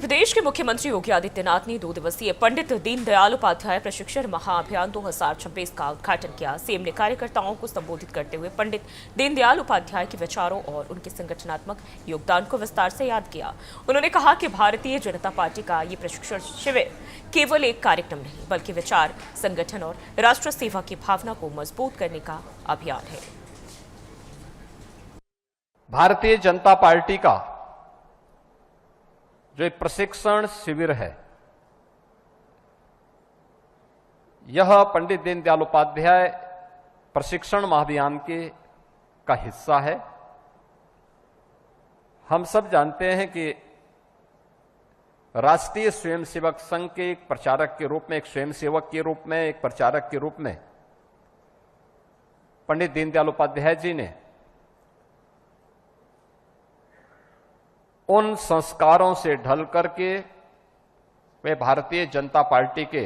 प्रदेश के मुख्यमंत्री योगी आदित्यनाथ ने 2 दिवसीय पंडित दीनदयाल उपाध्याय प्रशिक्षण महाअभियान 2026 का उद्घाटन किया। सीएम ने कार्यकर्ताओं को संबोधित करते हुए पंडित दीनदयाल उपाध्याय के विचारों और उनके संगठनात्मक योगदान को विस्तार से याद किया। उन्होंने कहा कि भारतीय जनता पार्टी का ये प्रशिक्षण शिविर केवल एक कार्यक्रम नहीं, बल्कि विचार, संगठन और राष्ट्र सेवा की भावना को मजबूत करने का अभियान है। भारतीय जनता पार्टी का जो एक प्रशिक्षण शिविर है, यह पंडित दीनदयाल उपाध्याय प्रशिक्षण महाअभियान का हिस्सा है। हम सब जानते हैं कि राष्ट्रीय स्वयंसेवक संघ के एक प्रचारक के रूप में, एक स्वयंसेवक के रूप में, एक प्रचारक के रूप में पंडित दीनदयाल उपाध्याय जी ने उन संस्कारों से ढल करके वे भारतीय जनता पार्टी के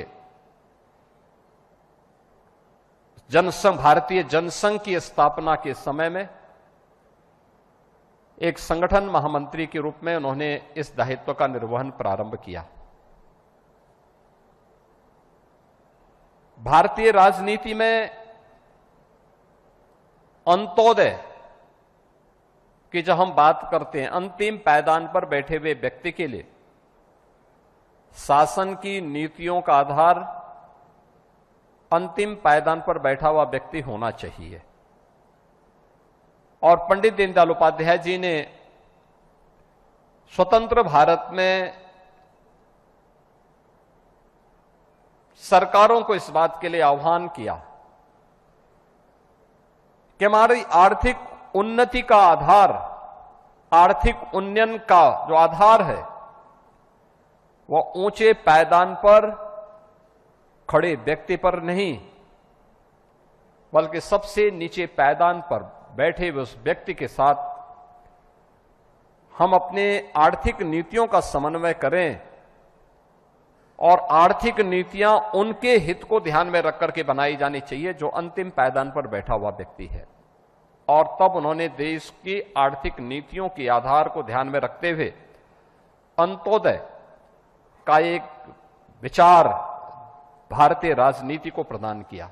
भारतीय जनसंघ की स्थापना के समय में एक संगठन महामंत्री के रूप में उन्होंने इस दायित्व का निर्वहन प्रारंभ किया। भारतीय राजनीति में अंत्योदय कि जब हम बात करते हैं, अंतिम पायदान पर बैठे हुए व्यक्ति के लिए शासन की नीतियों का आधार अंतिम पायदान पर बैठा हुआ व्यक्ति होना चाहिए। और पंडित दीनदयाल उपाध्याय जी ने स्वतंत्र भारत में सरकारों को इस बात के लिए आह्वान किया कि हमारी आर्थिक उन्नति का आधार, आर्थिक उन्नयन का जो आधार है, वह ऊंचे पायदान पर खड़े व्यक्ति पर नहीं, बल्कि सबसे नीचे पायदान पर बैठे हुए उस व्यक्ति के साथ हम अपने आर्थिक नीतियों का समन्वय करें और आर्थिक नीतियां उनके हित को ध्यान में रख करके बनाई जानी चाहिए जो अंतिम पायदान पर बैठा हुआ व्यक्ति है। और तब उन्होंने देश की आर्थिक नीतियों के आधार को ध्यान में रखते हुए अंत्योदय का एक विचार भारतीय राजनीति को प्रदान किया।